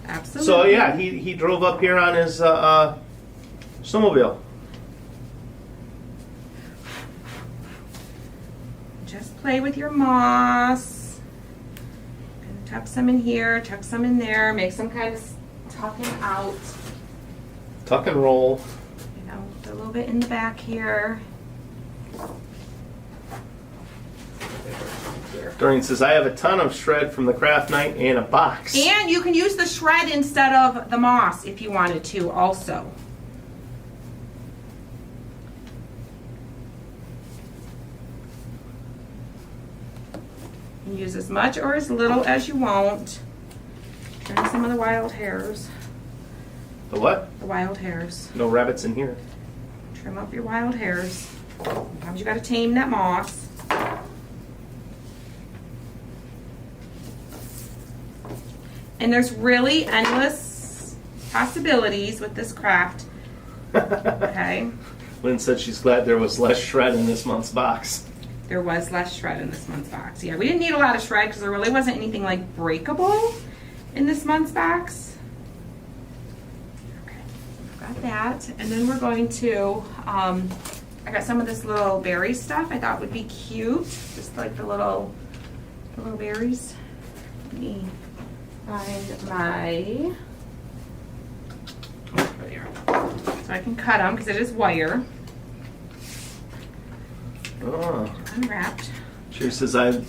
Absolutely. So yeah, he drove up here on his snowmobile. Just play with your moss. And tuck some in here, tuck some in there, make some kind of tucking out. Tuck and roll. You know, a little bit in the back here. Doreen says, I have a ton of shred from the craft night and a box. And you can use the shred instead of the moss if you wanted to also. can use as much or as little as you want. Trim some of the wild hairs. The what? The wild hairs. No rabbits in here. Trim up your wild hairs. Sometimes you gotta tame that moss. And there's really endless possibilities with this craft. Okay. Lynn said she's glad there was less shred in this month's box. There was less shred in this month's box. Yeah, we didn't need a lot of shred because there really wasn't anything like breakable in this month's box. Okay, got that. And then we're going to, I got some of this little berry stuff I thought would be cute. Just like the little berries. Let me find my, over there. So I can cut them because it is wire. Oh. Unwrapped. She says, I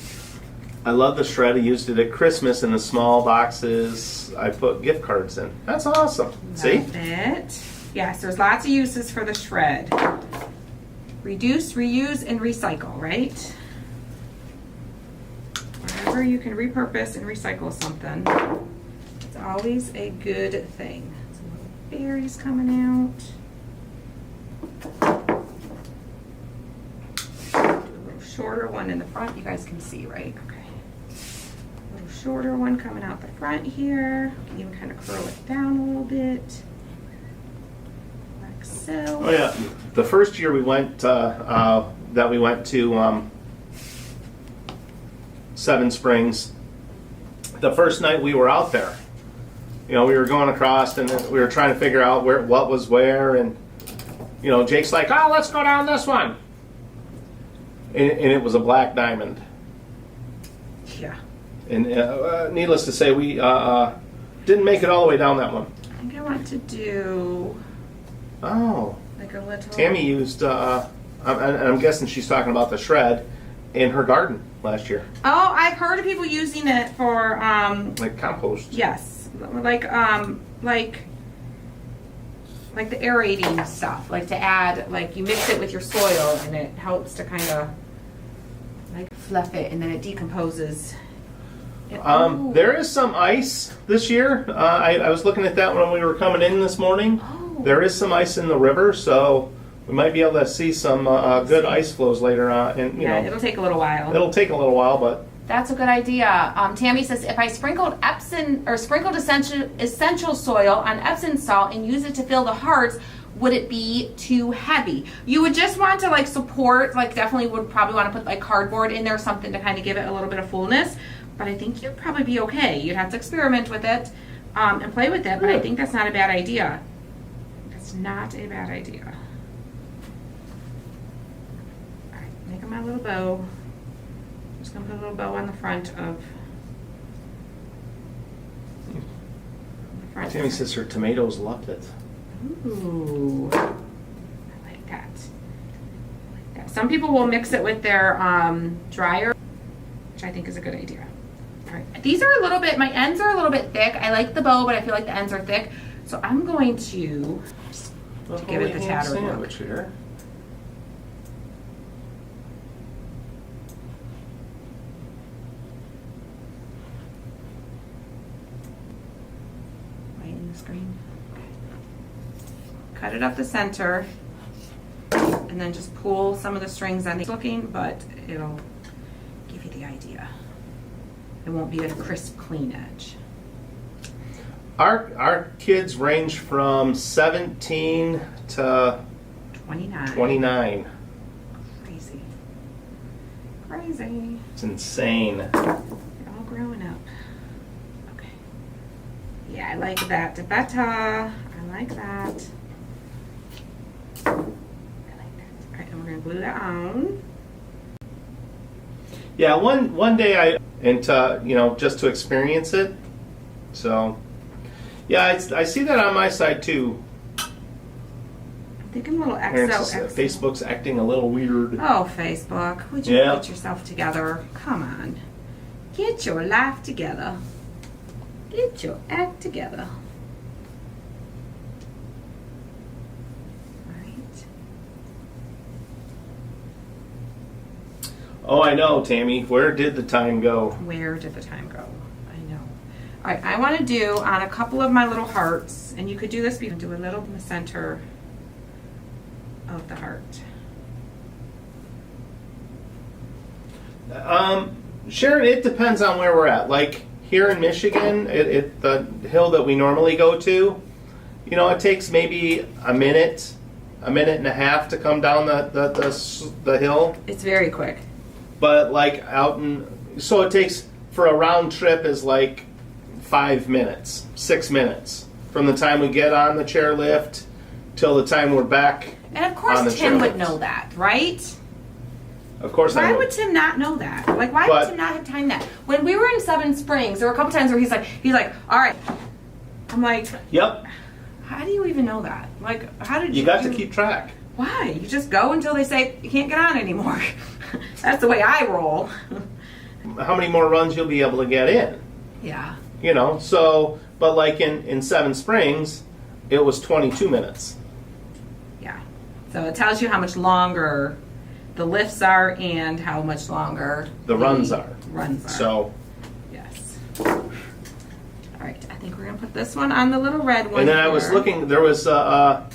love the shred. I used it at Christmas in the small boxes I put gift cards in. That's awesome. See? Love it. Yes, there's lots of uses for the shred. Reduce, reuse, and recycle, right? Whenever you can repurpose and recycle something, it's always a good thing. Some little berries coming out. Shorter one in the front, you guys can see, right? Okay. A little shorter one coming out the front here. You can even kind of curl it down a little bit. Like so. Oh yeah. The first year we went, that we went to Seven Springs, the first night we were out there, you know, we were going across and we were trying to figure out what was where, and you know, Jake's like, oh, let's go down this one. And it was a black diamond. Yeah. And needless to say, we didn't make it all the way down that one. I think I want to do Oh. like a little. Tammy used, I'm guessing she's talking about the shred in her garden last year. Oh, I've heard of people using it for Like compost. yes, like the aerating stuff, like to add, like you mix it with your soil and it helps to kind of like fluff it and then it decomposes. There is some ice this year. I was looking at that when we were coming in this morning. Oh. There is some ice in the river, so we might be able to see some good ice flows later on. And you Yeah, know, it'll take a little while. it'll take a little while, but That's a good idea. Tammy says, if I sprinkled essential soil on Epsom salt and use it to fill the hearts, would it be too heavy? You would just want to like support, like definitely would probably want to put like cardboard in there, something to kind of give it a little bit of fullness. But I think you'd probably be okay. You'd have to experiment with it and play with it, but I think that's not a bad idea. That's not a bad idea. All right, making my little bow. Just gonna put a little bow on the front of the front. Tammy says her tomatoes loved it. Ooh, I like that. I like that. Some people will mix it with their dryer, which I think is a good idea. All right, these are a little bit, my ends are a little bit thick. I like the bow, but I feel like the ends are thick. So I'm going to give it the tattered look. Here. Right in the screen. Cut it up the center, and then just pull some of the strings on the looking, but it'll give you the idea. It won't be a crisp, clean edge. Our kids range from 17 to 29. 29. Crazy. Crazy. It's insane. They're all growing up. Okay. Yeah, I like that. Better. I like that. I like that. All right, and we're gonna glue that on. Yeah, one day just to experience it. So, yeah, I see that on my side too. I'm thinking a little Parents, XO. Facebook's acting a little weird. Oh, Facebook, would you get yourself together? Come on. Get your life together. Get your act together. Oh, I know, Tammy. Where did the time go? Where did the time go? I know. All right, I want to do on a couple of my little hearts, and you could do this, you can do a little in the center of the heart. Sharon, it depends on where we're at. Like here in Michigan, the hill that we normally go to, you know, it takes maybe a minute and a half to come down the hill. It's very quick. But like so it takes for a round trip is like 5 minutes, 6 minutes from the time we get on the chairlift till the time we're back. And of course, Tim would know that, right? Of course, why would Tim not know that? Like, why would Tim not have timed that? When we were in Seven Springs, there were a couple times where he's like, all right. I'm like, yep. How do you even know that? Like, how did you got to keep track? Why? You just go until they say you can't get on anymore. That's the way I roll. How many more runs you'll be able to get in? Yeah. You know, so, but like in Seven Springs, it was 22 minutes. Yeah. So it tells you how much longer the lifts are and how much longer the runs are. So. Yes. All right. I think we're going to put this one on the little red one. And then I was looking, there was one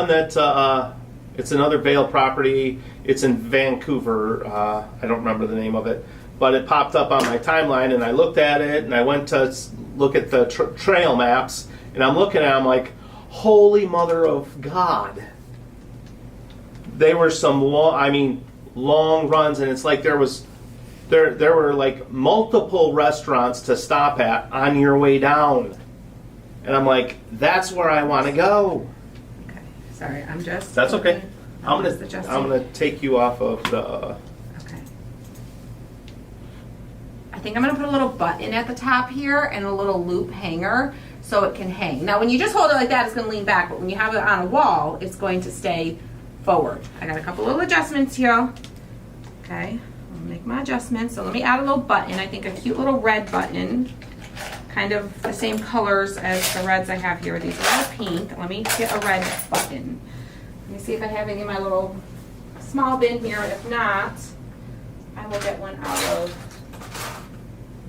that, it's another Vail property. It's in Vancouver. I don't remember the name of it. But it popped up on my timeline, and I looked at it, and I went to look at the trail maps, and I'm looking at it, I'm like, holy mother of God. They were some long runs, and it's like there were like multiple restaurants to stop at on your way down. And I'm like, that's where I want to go. Okay. Sorry, I'm just... That's okay. I'm gonna take you off of the... Okay. I think I'm gonna put a little button at the top here and a little loop hanger so it can hang. Now when you just hold it like that, it's gonna lean back, but when you have it on a wall, it's going to stay forward. I got a couple little adjustments here. Okay, I'll make my adjustments. So let me add a little button. I think a cute little red button, kind of the same colors as the reds I have here. These are all pink. Let me get a red button. Let me see if I have any in my little small bin here. If not, I will get one out of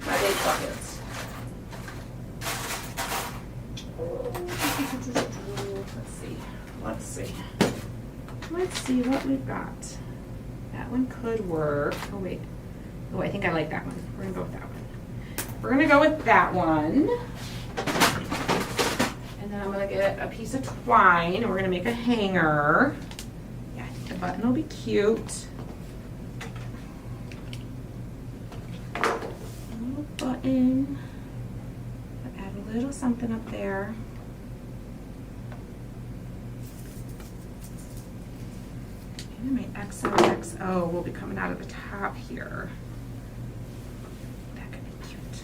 my big bucket. Let's see what we've got. That one could work. Oh wait. Oh, I think I like that one. We're gonna go with that one. We're gonna go with that one. And then I'm gonna get a piece of twine and we're gonna make a hanger. Yeah, I think the button will be cute. A little button. Add a little something up there. And my XOXO will be coming out of the top here. That could be cute.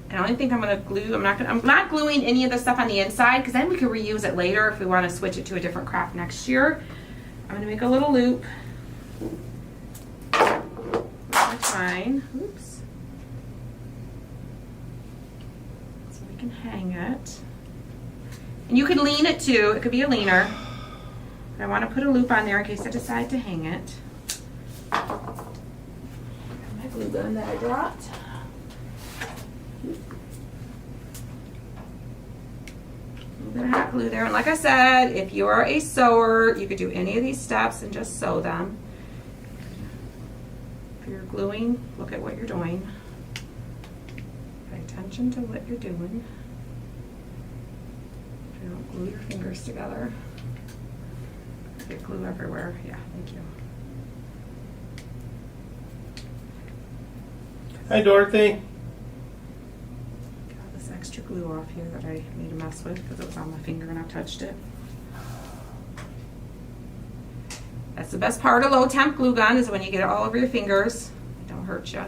And I only think I'm gonna glue, I'm not gluing any of the stuff on the inside because then we can reuse it later if we want to switch it to a different craft next year. I'm gonna make a little loop. That's fine. Oops. So we can hang it. And you can lean it too. It could be a leaner. But I want to put a loop on there in case I decide to hang it. Got my glue gun that I dropped. A little bit of hot glue there. And like I said, if you are a sewer, you could do any of these steps and just sew them. If you're gluing, look at what you're doing. Pay attention to what you're doing. Don't glue your fingers together. Get glue everywhere. Yeah, thank you. Hi, Dorothy. Got this extra glue off here that I made a mess with because it was on my finger and I touched it. That's the best part of low temp glue gun is when you get it all over your fingers. It don't hurt you.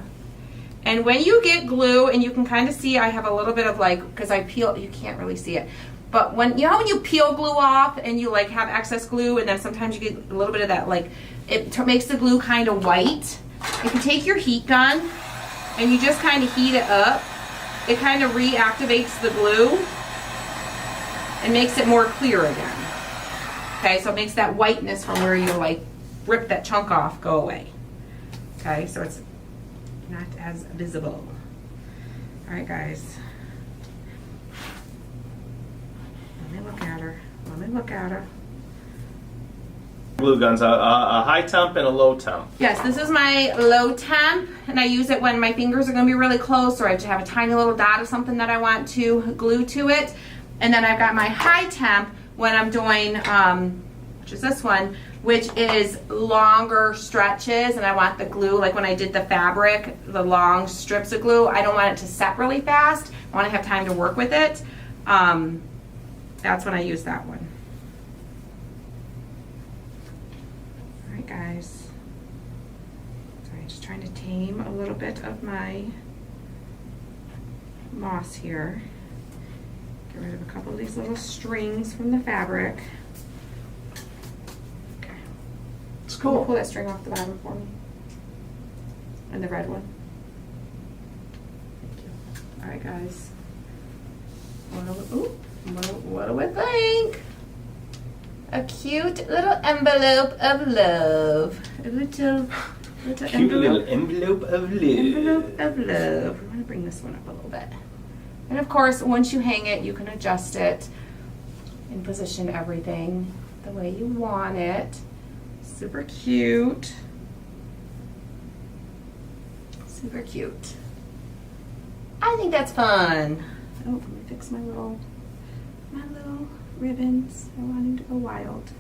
And when you get glue, and you can kind of see I have a little bit of like, because I peel, you can't really see it. But when you peel glue off and you like have excess glue and then sometimes you get a little bit of that, like it makes the glue kind of white. If you take your heat gun and you just kind of heat it up, it kind of reactivates the glue and makes it more clear again. Okay, so it makes that whiteness from where you like rip that chunk off go away. Okay, so it's not as visible. All right, guys. Let me look at her. Let me look at her. Glue guns, a high temp and a low temp. Yes, this is my low temp, and I use it when my fingers are going to be really close, or I just have a tiny little dot of something that I want to glue to it. And then I've got my high temp when I'm doing, which is this one, which is longer stretches, and I want the glue, like when I did the fabric, the long strips of glue, I don't want it to set really fast. I want to have time to work with it. That's when I use that one. All right, guys. Sorry, just trying to tame a little bit of my moss here. Get rid of a couple of these little strings from the fabric. Okay. It's cool. Pull that string off the bottom for me. And the red one. All right, guys. What do we think? A cute little envelope of love. A little Cute little envelope of love. envelope of love. I'm gonna bring this one up a little bit. And of course, once you hang it, you can adjust it and position everything the way you want it. Super cute. Super cute. I think that's fun. Oh, let me fix my little ribbons. I want them to go wild.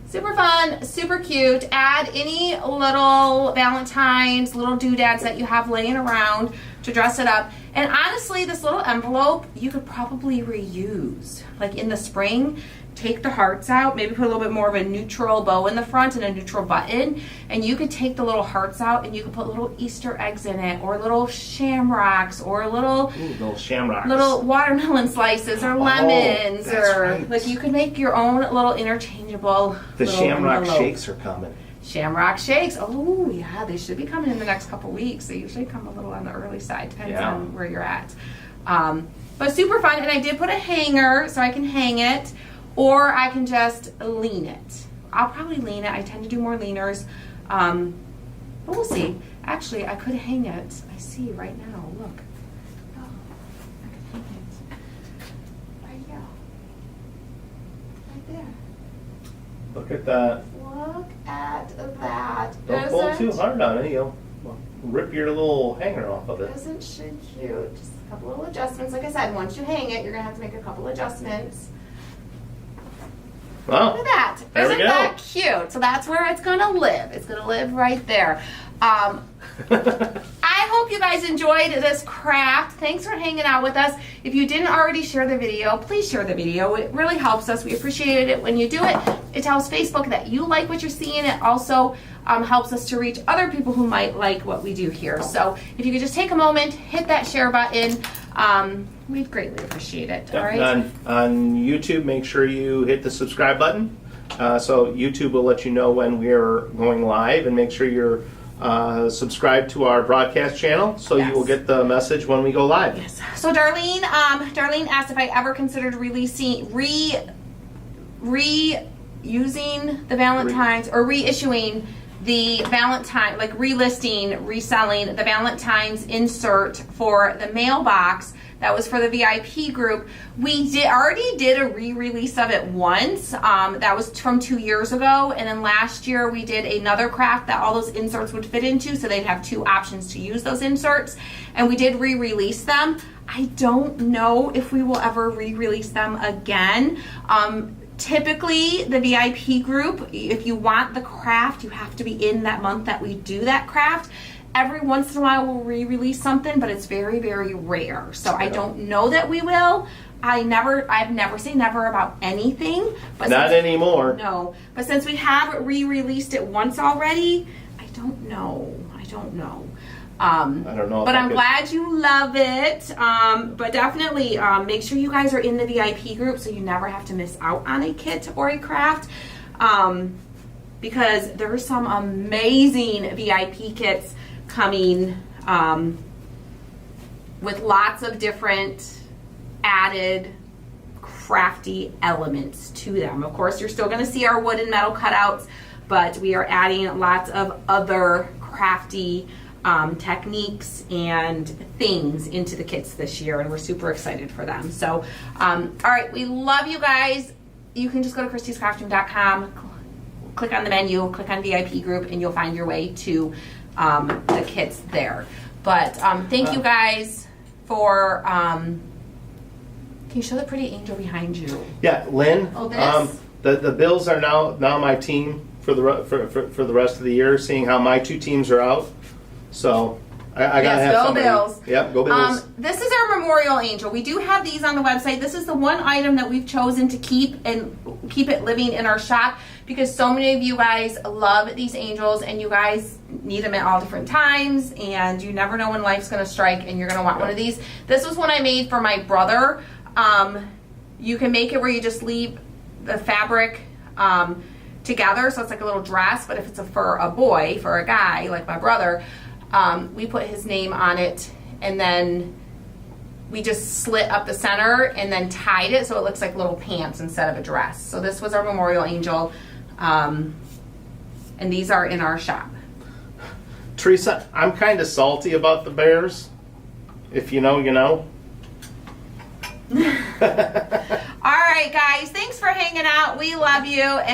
Super fun, super cute. Add any little Valentines, little doodads that you have laying around to dress it up. And honestly, this little envelope you could probably reuse. Like in the spring, take the hearts out, maybe put a little bit more of a neutral bow in the front and a neutral button, and you could take the little hearts out and you could put little Easter eggs in it, or little shamrocks, or little shamrocks, little watermelon slices, or lemons, or right. like you could make your own little interchangeable. The little shamrock envelope. shakes are coming. Shamrock shakes. Oh yeah, they should be coming in the next couple weeks. They usually come a little on the early side, depends on where you're at. But super fun, and I did put a hanger so I can hang it. Or I can just lean it. I'll probably lean it. I tend to do more leaners. But we'll see. Actually, I could hang it. I see right now. Look. Oh, I could hang it. Right here. Right there. Look at that. Look at that. Don't pull too hard on it. You'll rip your little hanger off of it. Isn't she cute? Just a couple little adjustments. Like I said, once you hang it, you're going to have to make a couple adjustments. Wow. Look at that. There we Isn't go. that cute? So that's where it's going to live. It's going to live right there. I hope you guys enjoyed this craft. Thanks for hanging out with us. If you didn't already share the video, please share the video. It really helps us. We appreciate it when you do it. It tells Facebook that you like what you're seeing. It also helps us to reach other people who might like what we do here. So if you could just take a moment, hit that share button. We'd greatly appreciate it. All right. On YouTube, make sure you hit the subscribe button. So YouTube will let you know when we're going live, and make sure you're subscribed to our broadcast channel so you will get the message when we go live. Yes. So Darlene asked if I ever considered reusing the Valentines or reissuing the Valentine, like relisting, reselling the Valentine's insert for the mailbox that was for the VIP group. We already did a re-release of it once. That was from 2 years ago, and then last year we did another craft that all those inserts would fit into, so they'd have two options to use those inserts, and we did re-release them. I don't know if we will ever re-release them again. Typically, the VIP group, if you want the craft, you have to be in that month that we do that craft. Every once in a while, we'll re-release something, but it's very, very rare. So I don't know that we will. I've never say never about anything. But Not anymore. No, but since we have re-released it once already, I don't know. I don't know. I don't know. But I'm glad you love it. But definitely make sure you guys are in the VIP group so you never have to miss out on a kit or a craft. Because there are some amazing VIP kits coming with lots of different added crafty elements to them. Of course, you're still going to see our wood and metal cutouts, but we are adding lots of other crafty techniques and things into the kits this year, and we're super excited for them. So, all right, we love you guys. You can just go to christyscrafting.com, click on the menu, click on VIP group, and you'll find your way to the kits there. But thank you guys for, can you show the pretty angel behind you? Yeah, Lynn. Oh, this? The Bills are now my team for the rest of the year, seeing how my two teams are out. So I gotta have go somebody. Bills. Yep, go Bills. This is our memorial angel. We do have these on the website. This is the one item that we've chosen to keep it living in our shop, because so many of you guys love these angels and you guys need them at all different times, and you never know when life's going to strike and you're going to want one of these. This was one I made for my brother. You can make it where you just leave the fabric together, so it's like a little dress, but if it's for a boy, for a guy like my brother, we put his name on it, and then we just slit up the center and then tied it so it looks like little pants instead of a dress. So this was our memorial angel, and these are in our shop. Teresa, I'm kind of salty about the Bears. If you know, you know. All right, guys, thanks for hanging out. We love you. And